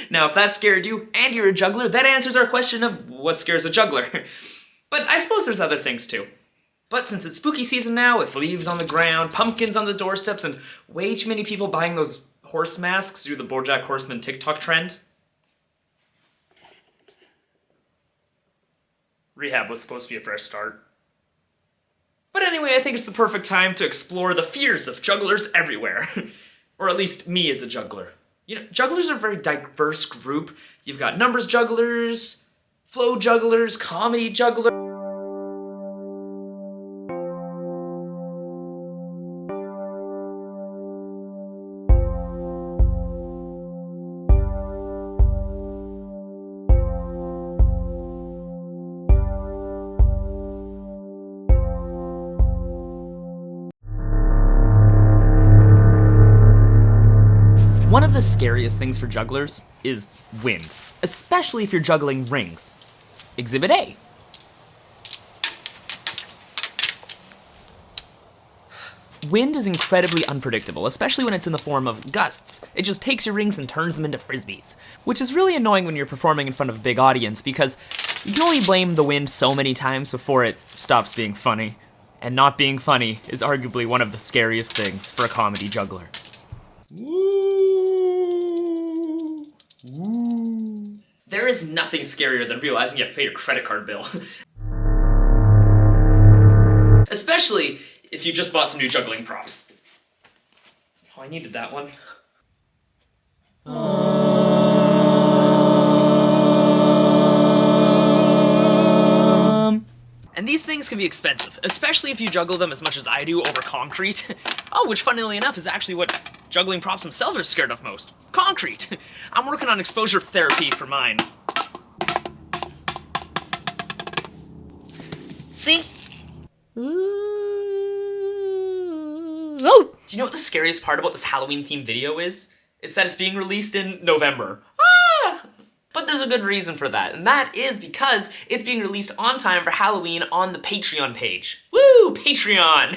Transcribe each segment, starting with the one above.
Now, if that scared you, and you're a juggler, that answers our question of what scares a juggler. But I suppose there's other things too. But since it's spooky season now, with leaves on the ground, pumpkins on the doorsteps, and way too many people buying those horse masks through the BoJack Horseman TikTok trend, rehab was supposed to be a fresh start. But anyway, I think it's the perfect time to explore the fears of jugglers everywhere. Or at least me as a juggler. You know, jugglers are a very diverse group. You've got numbers jugglers, flow jugglers, comedy jugglers. One of the scariest things for jugglers is wind, especially if you're juggling rings. Exhibit A. Wind is incredibly unpredictable, especially when it's in the form of gusts. It just takes your rings and turns them into frisbees, which is really annoying when you're performing in front of a big audience because you can only blame the wind so many times before it stops being funny. And not being funny is arguably one of the scariest things for a comedy juggler. There is nothing scarier than realizing you have to pay your credit card bill. Especially if you just bought some new juggling props. Oh, I needed that one. And these things can be expensive, especially if you juggle them as much as I do over concrete. Oh, which funnily enough is actually what juggling props themselves are scared of most. Concrete! I'm working on exposure therapy for mine. See? Oh! Do you know what the scariest part about this Halloween-themed video is? It's that it's being released in November. Ah! But there's a good reason for that, and that is because it's being released on time for Halloween on the Patreon page. Woo! Patreon!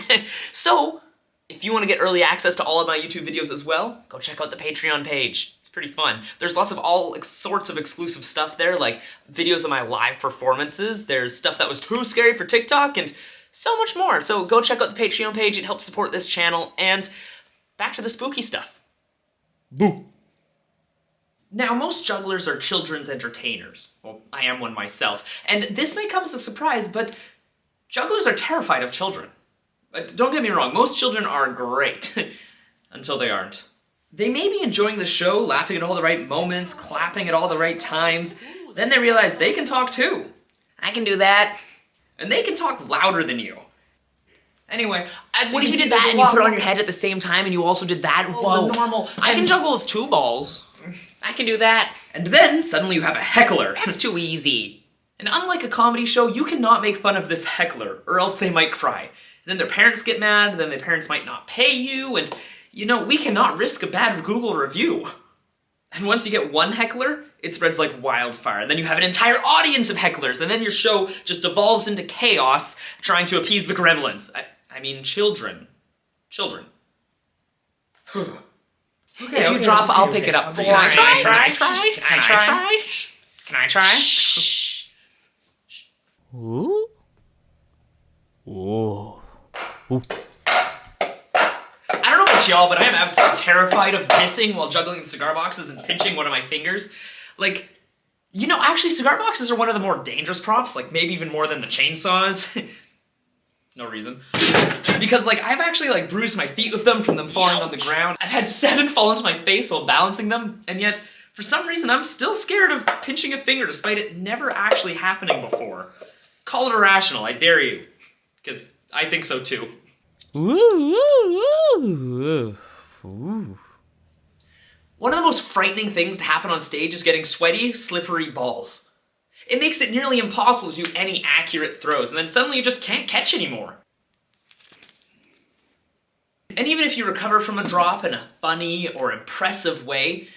So, if you want to get early access to all of my YouTube videos as well, go check out the Patreon page. It's pretty fun. There's lots of all sorts of exclusive stuff there, like videos of my live performances. There's stuff that was too scary for TikTok, and so much more. So go check out the Patreon page. It helps support this channel, and back to the spooky stuff. Boo! Now, most jugglers are children's entertainers. Well, I am one myself. And this may come as a surprise, but jugglers are terrified of children. But don't get me wrong, most children are great. Until they aren't. They may be enjoying the show, laughing at all the right moments, clapping at all the right times. Then they realize they can talk too. I can do that. And they can talk louder than you. Anyway, what if you did that and you put it on your head at the same time and you also did that? Whoa. Normal. I can juggle with 2 balls. I can do that. And then, suddenly you have a heckler. That's too easy. And unlike a comedy show, you cannot make fun of this heckler, or else they might cry. And then their parents get mad, then their parents might not pay you, and, you know, we cannot risk a bad Google review. And once you get one heckler, it spreads like wildfire. And then you have an entire audience of hecklers, and then your show just devolves into chaos, trying to appease the gremlins. I mean, children. Children. Okay, if you drop, I'll pick it up. Can I try? Shh. Ooh. Ooh. Ooh. I don't know about y'all, but I am absolutely terrified of missing while juggling cigar boxes and pinching one of my fingers. Like, you know, actually cigar boxes are one of the more dangerous props, like maybe even more than the chainsaws. No reason. Because, like, I've actually, like, bruised my feet with them from them falling on the ground. I've had 7 fall into my face while balancing them, and yet, for some reason, I'm still scared of pinching a finger despite it never actually happening before. Call it irrational, I dare you. Because I think so, too. Ooh, ooh, ooh, ooh. One of the most frightening things to happen on stage is getting sweaty, slippery balls. It makes it nearly impossible to do any accurate throws, and then suddenly you just can't catch anymore. And even if you recover from a drop in a funny or impressive way,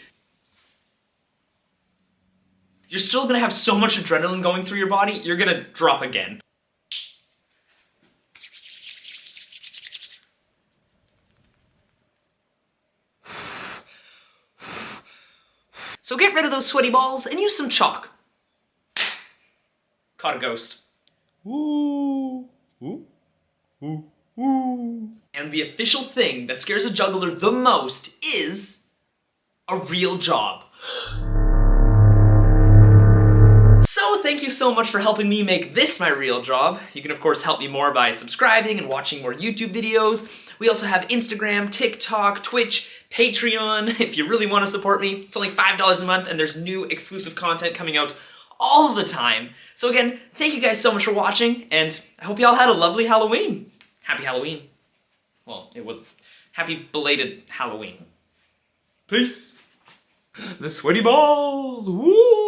you're still gonna have so much adrenaline going through your body, you're gonna drop again. So get rid of those sweaty balls and use some chalk. Caught a ghost. Ooh, ooh, ooh, ooh. And the official thing that scares a juggler the most is a real job. So thank you so much for helping me make this my real job. You can of course help me more by subscribing and watching more YouTube videos. We also have Instagram, TikTok, Twitch, Patreon, if you really want to support me. It's only $5 a month and there's new exclusive content coming out all the time. So again, thank you guys so much for watching, and I hope y'all had a lovely Halloween. Happy Halloween. Well, it was happy belated Halloween. Peace. The sweaty balls, woo!